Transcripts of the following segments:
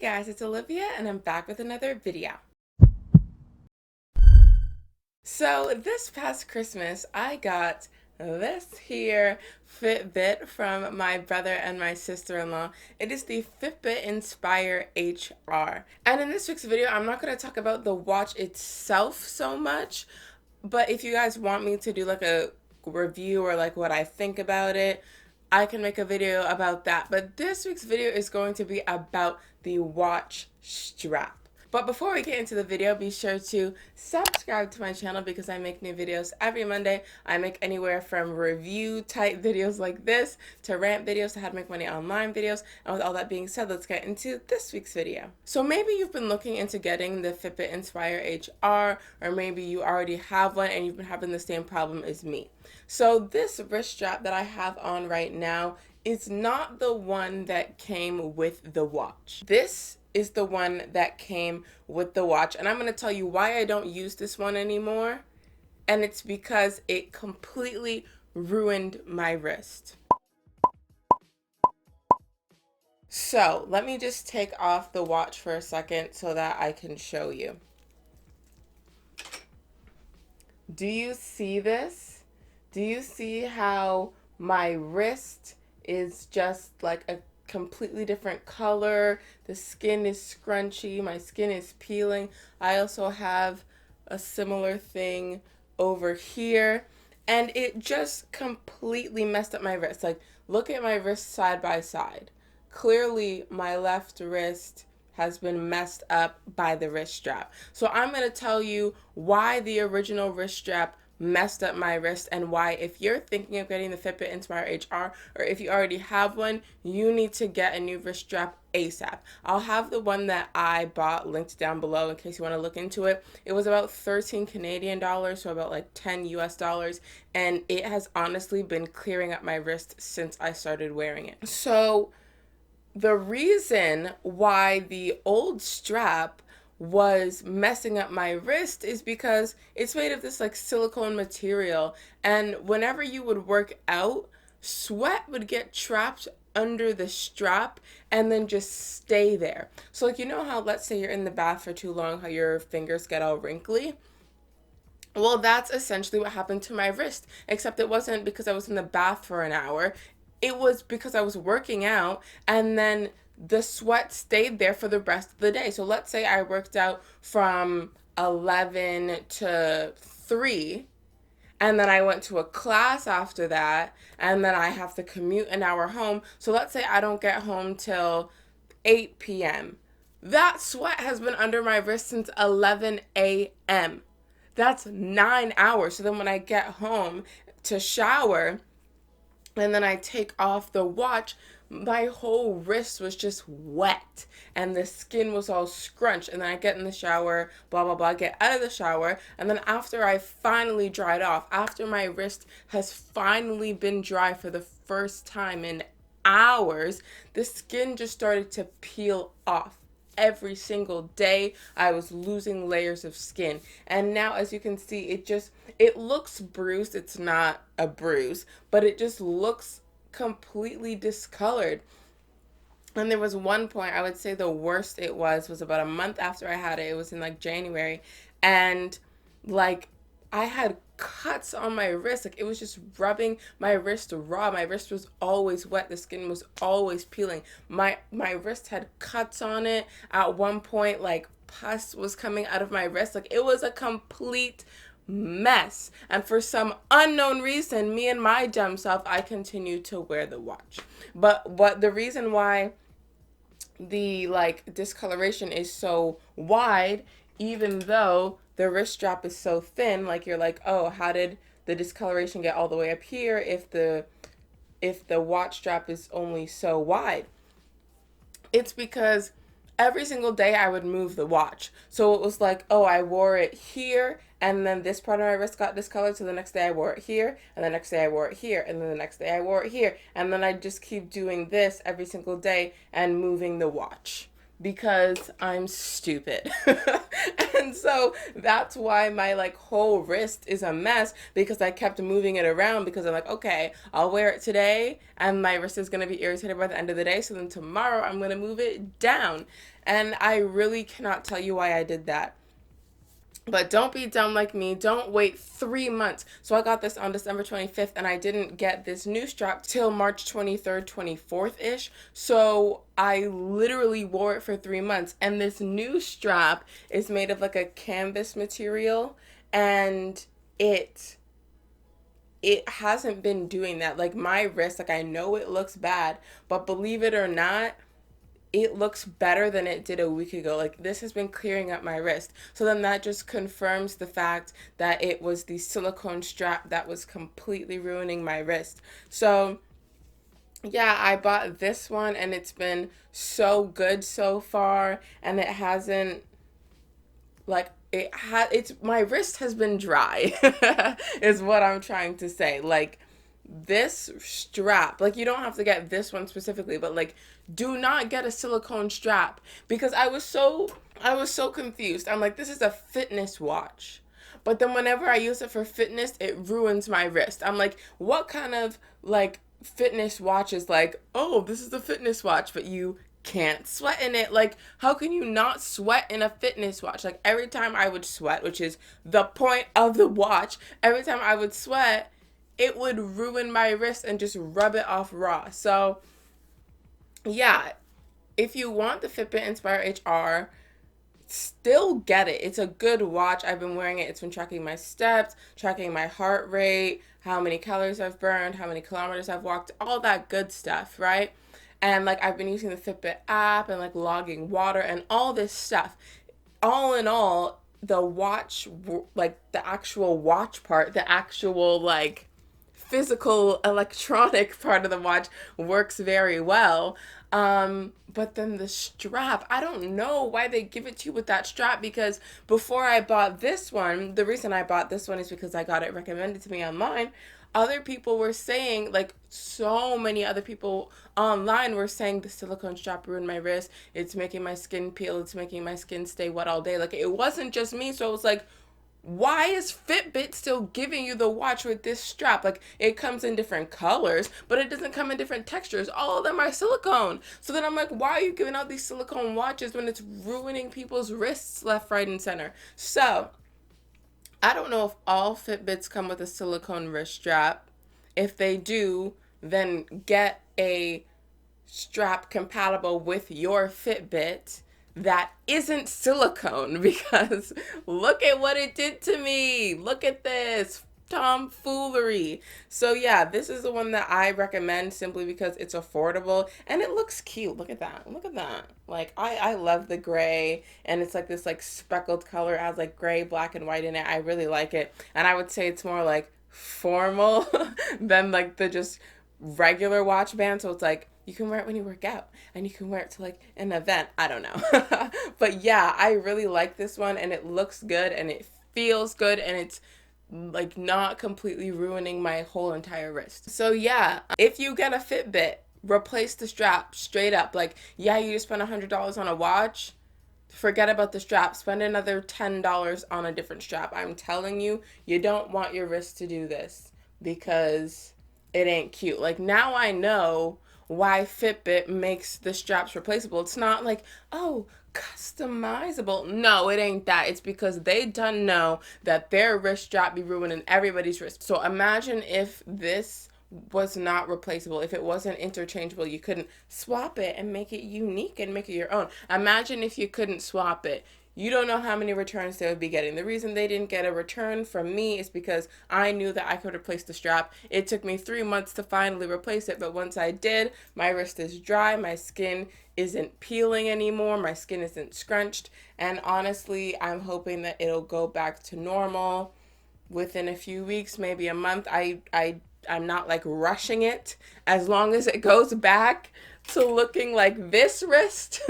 guys, it's Olivia and I'm back with another video. So this past Christmas, I got this here Fitbit from my brother and my sister-in-law. It is the Fitbit Inspire HR. And in this week's video, I'm not going to talk about the watch itself so much, but if you guys want me to do like a review or like what I think about it, I can make a video about that. But this week's video is going to be about the watch strap. But before we get into the video, be sure to subscribe to my channel because I make new videos every Monday. I make anywhere from review type videos like this to rant videos to how to make money online videos. And with all that being said, let's get into this week's video. So maybe you've been looking into getting the Fitbit Inspire HR, or maybe you already have one and you've been having the same problem as me. So this wrist strap that I have on right now is not the one that came with the watch. This is the one that came with the watch, and I'm going to tell you why I don't use this one anymore, and it's because it completely ruined my wrist. So let me just take off the watch for a second so that I can show you. Do you see this? Do you see how my wrist is just like a completely different color? The skin is scrunchy, my skin is peeling. I also have a similar thing over here, and it just completely messed up my wrist. Like, look at my wrist side by side. Clearly my left wrist has been messed up by the wrist strap. So I'm going to tell you why the original wrist strap messed up my wrist, and why, if you're thinking of getting the Fitbit Inspire HR, or if you already have one, you need to get a new wrist strap ASAP. I'll have the one that I bought linked down below in case you want to look into it. It was about 13 Canadian dollars, so about like 10 US dollars, and it has honestly been clearing up my wrist since I started wearing it. So the reason why the old strap was messing up my wrist is because it's made of this like silicone material, and whenever you would work out, sweat would get trapped under the strap and then just stay there. So like, you know how, let's say you're in the bath for too long, how your fingers get all wrinkly? Well, that's essentially what happened to my wrist, except it wasn't because I was in the bath for an hour. It was because I was working out, and then the sweat stayed there for the rest of the day. So let's say I worked out from 11 to 3, and then I went to a class after that, and then I have to commute an hour home. So let's say I don't get home till 8 p.m. That sweat has been under my wrist since 11 a.m. That's 9 hours. So then when I get home to shower, and then I take off the watch, my whole wrist was just wet and the skin was all scrunched. And then I get in the shower, blah, blah, blah, get out of the shower. And then after I finally dried off, after my wrist has finally been dry for the first time in hours, the skin just started to peel off. Every single day I was losing layers of skin, and now, as you can see, it looks bruised. It's not a bruise, but it just looks completely discolored. And there was one point, I would say the worst it was about a month after I had it. It was in like January, and like I had cuts on my wrist. Like, it was just rubbing my wrist raw. My wrist was always wet. The skin was always peeling. My wrist had cuts on it. At one point, like, pus was coming out of my wrist. Like, it was a complete mess. And for some unknown reason, me and my dumb self, I continued to wear the watch. But what the reason why the like discoloration is so wide, even though the wrist strap is so thin, like, you're like, oh, how did the discoloration get all the way up here if the watch strap is only so wide? It's because every single day I would move the watch. So it was like, oh, I wore it here, and then this part of my wrist got discolored, so the next day I wore it here, and the next day I wore it here, and then the next day I wore it here, and then I just keep doing this every single day and moving the watch because I'm stupid. And so that's why my like whole wrist is a mess, because I kept moving it around, because I'm like, okay, I'll wear it today and my wrist is going to be irritated by the end of the day, so then tomorrow I'm going to move it down. And I really cannot tell you why I did that. But don't be dumb like me. Don't wait 3 months. So I got this on December 25th, and I didn't get this new strap till March 23rd, 24th-ish. So I literally wore it for 3 months. And this new strap is made of like a canvas material, and it hasn't been doing that. Like my wrist, like I know it looks bad, but believe it or not, it looks better than it did a week ago. Like this has been clearing up my wrist. So then that just confirms the fact that it was the silicone strap that was completely ruining my wrist. So yeah, I bought this one and it's been so good so far, and it hasn't like it's my wrist has been dry is what I'm trying to say. Like this strap, like you don't have to get this one specifically, but like do not get a silicone strap, because I was so confused. I'm like, this is a fitness watch, but then whenever I use it for fitness, it ruins my wrist. I'm like, what kind of like fitness watch is like, oh, this is a fitness watch, but you can't sweat in it? Like, how can you not sweat in a fitness watch? Like every time I would sweat, which is the point of the watch, every time I would sweat, it would ruin my wrist and just rub it off raw. So yeah, if you want the Fitbit Inspire HR, still get it. It's a good watch. I've been wearing it. It's been tracking my steps, tracking my heart rate, how many calories I've burned, how many kilometers I've walked, all that good stuff, right? And like I've been using the Fitbit app and like logging water and all this stuff. All in all, the watch, like the actual watch part, the actual like physical electronic part of the watch works very well. But then the strap, I don't know why they give it to you with that strap, because before I bought this one, the reason I bought this one is because I got it recommended to me online. Other people were saying, like so many other people online were saying, the silicone strap ruined my wrist. It's making my skin peel. It's making my skin stay wet all day. Like it wasn't just me. So it was like, why is Fitbit still giving you the watch with this strap? Like it comes in different colors, but it doesn't come in different textures. All of them are silicone. So then I'm like, why are you giving out these silicone watches when it's ruining people's wrists left, right, and center? So I don't know if all Fitbits come with a silicone wrist strap. If they do, then get a strap compatible with your Fitbit that isn't silicone, because look at what it did to me. Look at this tomfoolery. So yeah, this is the one that I recommend simply because it's affordable and it looks cute. Look at that. Look at that. Like I love the gray, and it's like this like speckled color. It has like gray, black, and white in it. I really like it. And I would say it's more like formal than like the just regular watch band. So it's like you can wear it when you work out, and you can wear it to like an event. I don't know. But yeah, I really like this one, and it looks good and it feels good, and it's like not completely ruining my whole entire wrist. So yeah, if you get a Fitbit, replace the strap straight up. Like, yeah, you just spent $100 on a watch. Forget about the strap. Spend another $10 on a different strap. I'm telling you, you don't want your wrist to do this, because it ain't cute. Like now I know why Fitbit makes the straps replaceable. It's not like, oh, customizable. No, it ain't that. It's because they done know that their wrist strap be ruining everybody's wrist. So imagine if this was not replaceable, if it wasn't interchangeable, you couldn't swap it and make it unique and make it your own. Imagine if you couldn't swap it. You don't know how many returns they would be getting. The reason they didn't get a return from me is because I knew that I could replace the strap. It took me 3 months to finally replace it, but once I did, my wrist is dry, my skin isn't peeling anymore, my skin isn't scrunched, and honestly, I'm hoping that it'll go back to normal within a few weeks, maybe a month. I'm not like rushing it. As long as it goes back to looking like this wrist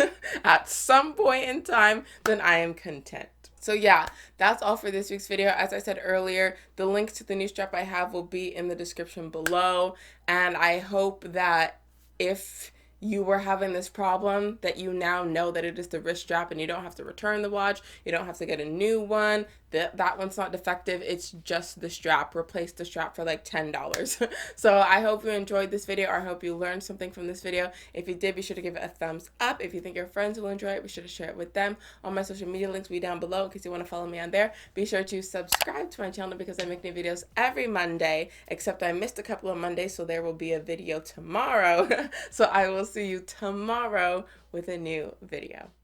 at some point in time, then I am content. So yeah, that's all for this week's video. As I said earlier, the link to the new strap I have will be in the description below. And I hope that if you were having this problem, that you now know that it is the wrist strap and you don't have to return the watch. You don't have to get a new one. That one's not defective. It's just the strap. Replace the strap for like $10. So I hope you enjoyed this video, or I hope you learned something from this video. If you did, be sure to give it a thumbs up. If you think your friends will enjoy it, be sure to share it with them. All my social media links will be down below in case you want to follow me on there. Be sure to subscribe to my channel because I make new videos every Monday, except I missed a couple of Mondays, so there will be a video tomorrow. So I will see you tomorrow with a new video.